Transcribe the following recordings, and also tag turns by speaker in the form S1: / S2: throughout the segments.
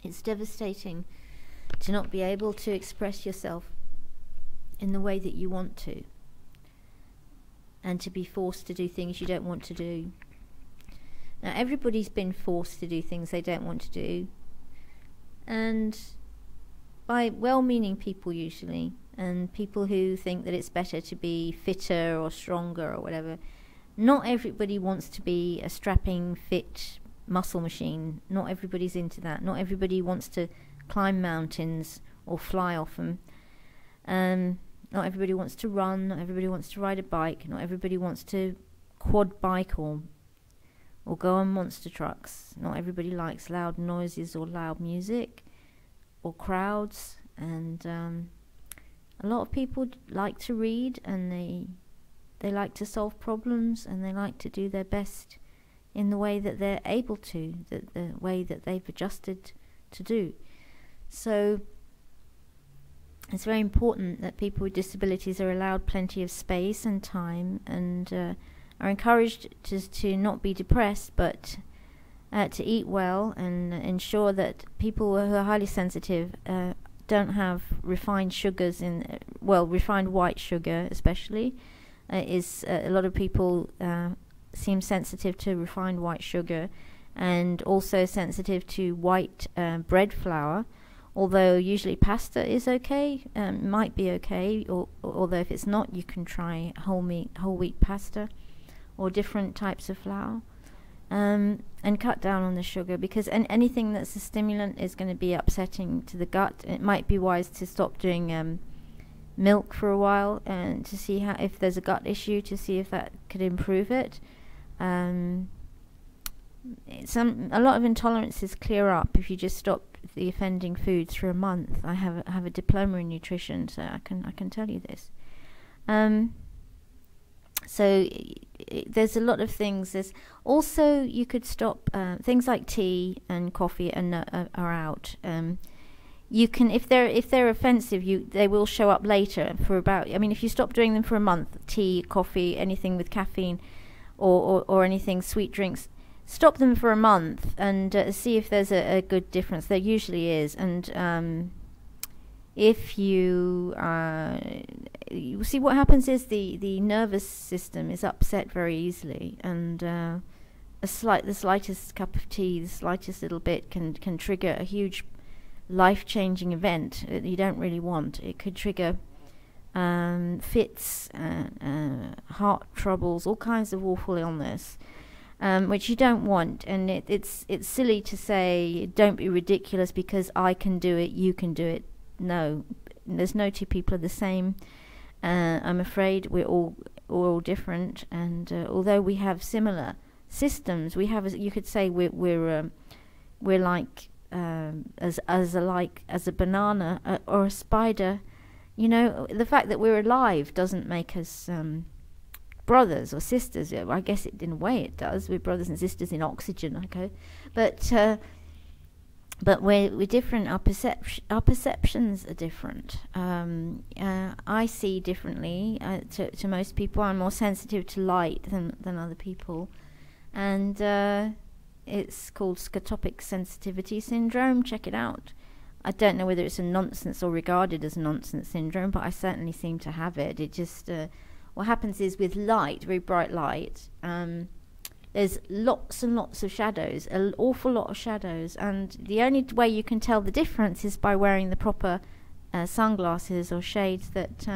S1: It's devastating to not be able to express yourself in the way that you want to, and to be forced to do things you don't want to do. Now, everybody's been forced to do things they don't want to do, and by well-meaning people usually, and people who think that it's better to be fitter or stronger or whatever. Not everybody wants to be a strapping, fit muscle machine. Not everybody's into that. Not everybody wants to climb mountains or fly off them. Not everybody wants to run. Not everybody wants to ride a bike. Not everybody wants to quad bike or go on monster trucks. Not everybody likes loud noises or loud music or crowds. And a lot of people like to read, and they like to solve problems, and they like to do their best in the way that they're able to, the way that they've adjusted to do. So it's very important that people with disabilities are allowed plenty of space and time, and are encouraged to not be depressed, but to eat well, and ensure that people who are highly sensitive don't have refined sugars refined white sugar especially. A lot of people seem sensitive to refined white sugar, and also sensitive to white bread flour, although usually pasta is okay, might be okay, although if it's not, you can try whole wheat pasta or different types of flour, and cut down on the sugar, because anything that's a stimulant is going to be upsetting to the gut. It might be wise to stop doing milk for a while, and to see if there's a gut issue, to see if that could improve it. A lot of intolerances clear up if you just stop the offending foods for a month. I have a diploma in nutrition, so I can tell you this. So there's a lot of things. There's also, you could stop things like tea and coffee are out. You can, if they're offensive, they will show up later for about. I mean, if you stop doing them for a month, tea, coffee, anything with caffeine, or anything sweet drinks, stop them for a month and see if there's a good difference. There usually is, and if you see, what happens is the nervous system is upset very easily, and the slightest cup of tea, the slightest little bit can trigger a huge life-changing event that you don't really want. It could trigger fits, heart troubles, all kinds of awful illness, which you don't want. And it's silly to say, don't be ridiculous because I can do it, you can do it. No, there's no two people are the same. I'm afraid we're all different, and although we have similar systems, we have, you could say, we're like as alike as a banana or a spider. You know, the fact that we're alive doesn't make us brothers or sisters. I guess in a way it does. We're brothers and sisters in oxygen, okay, but we're different. Our perceptions are different. I see differently to most people. I'm more sensitive to light than other people, and it's called scotopic sensitivity syndrome. Check it out. I don't know whether it's a nonsense or regarded as a nonsense syndrome, but I certainly seem to have it. It just what happens is, with light, very bright light, there's lots and lots of shadows, an awful lot of shadows, and the only way you can tell the difference is by wearing the proper sunglasses or shades that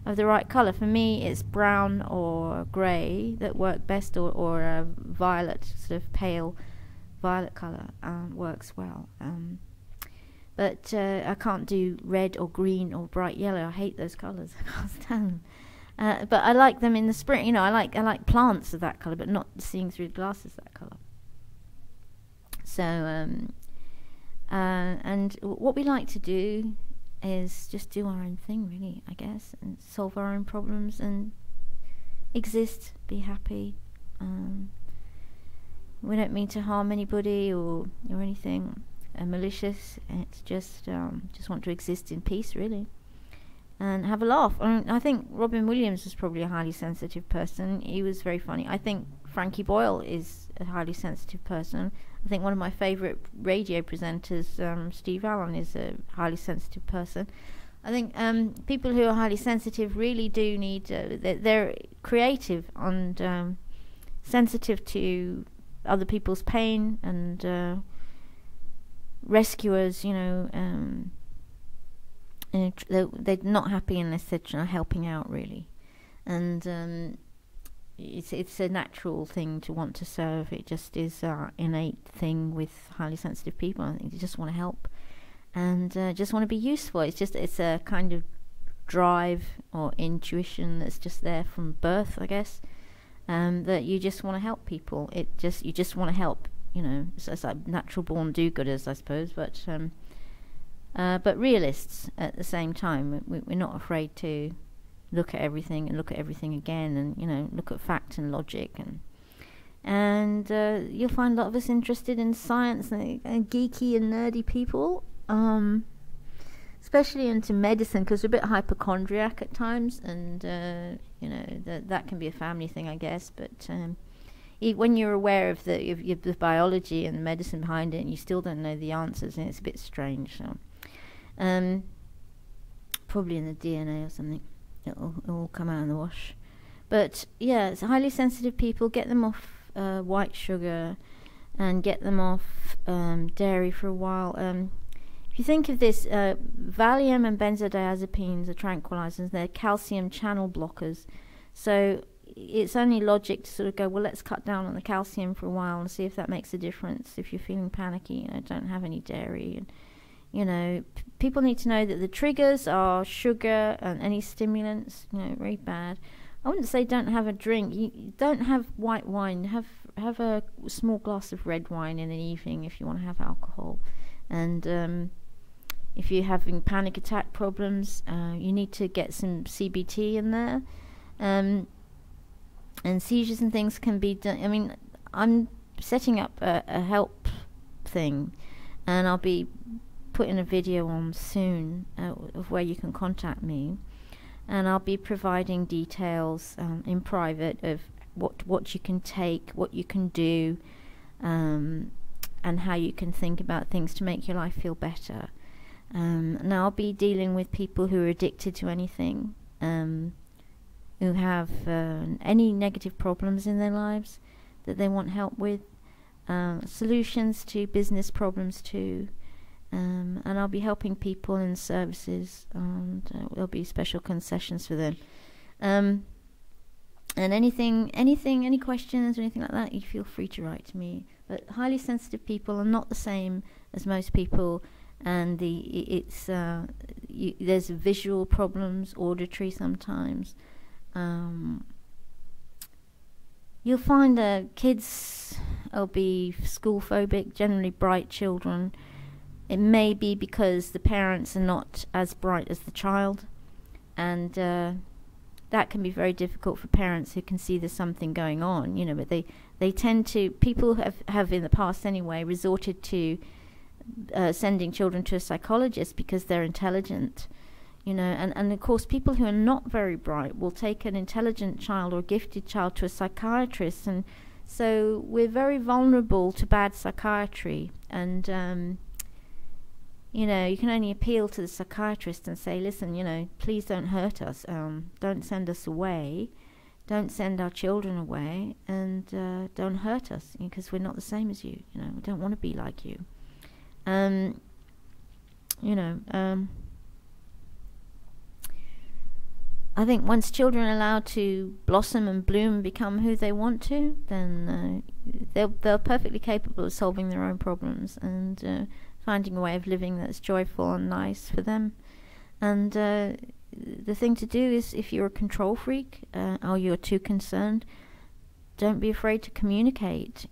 S1: of the right colour. For me, it's brown or grey that work best, or a violet, sort of pale violet colour works well. But I can't do red or green or bright yellow. I hate those colours. I can't stand them. But I like them in the spring. You know, I like plants of that colour, but not seeing through glasses that colour. So, and what we like to do is just do our own thing, really, I guess, and solve our own problems and exist, be happy. We don't mean to harm anybody or anything malicious. It's just want to exist in peace, really, and have a laugh. I think Robin Williams was probably a highly sensitive person. He was very funny. I think Frankie Boyle is a highly sensitive person. I think one of my favourite radio presenters, Steve Allen, is a highly sensitive person. I think people who are highly sensitive really do need, they're creative and sensitive to other people's pain, and rescuers, they're not happy unless they're helping out, really. And it's a natural thing to want to serve. It just is an innate thing with highly sensitive people. I think they just want to help and just want to be useful. It's a kind of drive or intuition that's just there from birth, I guess, that you just want to help people. You just want to help, it's like natural born do-gooders, I suppose, but realists at the same time. We're not afraid to look at everything and look at everything again, and look at fact and logic, and you'll find a lot of us interested in science and geeky and nerdy people, especially into medicine, because we're a bit hypochondriac at times, and that can be a family thing, I guess. But when you're aware of the biology and the medicine behind it, and you still don't know the answers, and it's a bit strange. So probably in the DNA or something. It'll all come out in the wash. But yeah, it's highly sensitive people. Get them off white sugar, and get them off dairy for a while. If you think of this, Valium and benzodiazepines are tranquilizers. They're calcium channel blockers. So it's only logic to sort of go, well, let's cut down on the calcium for a while and see if that makes a difference. If you're feeling panicky, don't have any dairy. And people need to know that the triggers are sugar and any stimulants, very bad. I wouldn't say don't have a drink. You don't have white wine. Have a small glass of red wine in an evening if you want to have alcohol. And if you're having panic attack problems, you need to get some CBT in there. And seizures and things can be done. I mean, I'm setting up a help thing, and I'll be putting a video on soon of where you can contact me, and I'll be providing details in private of what you can take, what you can do, and how you can think about things to make your life feel better. And I'll be dealing with people who are addicted to anything, who have any negative problems in their lives that they want help with, solutions to business problems too. And I'll be helping people in services, and there'll be special concessions for them. And any questions or anything like that, you feel free to write to me. But highly sensitive people are not the same as most people, and there's visual problems, auditory sometimes. You'll find kids will be school phobic, generally bright children. It may be because the parents are not as bright as the child, and that can be very difficult for parents who can see there's something going on, but they tend to, people have in the past anyway, resorted to sending children to a psychologist because they're intelligent, and of course people who are not very bright will take an intelligent child or gifted child to a psychiatrist, and so we're very vulnerable to bad psychiatry. And you can only appeal to the psychiatrist and say, listen, please don't hurt us, don't send us away, don't send our children away, and don't hurt us, because we're not the same as you, we don't want to be like you. I think once children are allowed to blossom and bloom and become who they want to, then they're perfectly capable of solving their own problems and finding a way of living that's joyful and nice for them. And the thing to do is, if you're a control freak or you're too concerned, don't be afraid to communicate,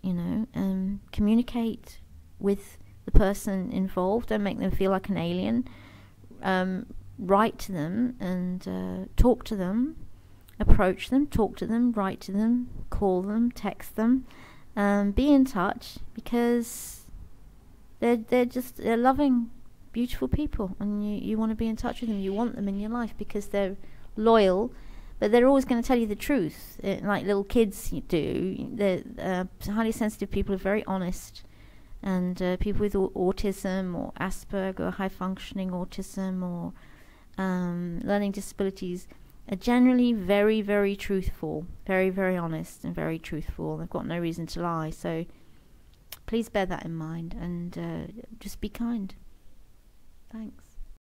S1: communicate with the person involved. Don't make them feel like an alien. Write to them and talk to them, approach them, talk to them, write to them, call them, text them, be in touch, because they're loving, beautiful people, and you want to be in touch with them. You want them in your life because they're loyal, but they're always going to tell you the truth, like little kids do. Highly sensitive people are very honest, and people with autism or Asperger, high functioning autism, or learning disabilities are generally very, very truthful, very, very honest and very truthful. They've got no reason to lie. So please bear that in mind, and just be kind. Thanks.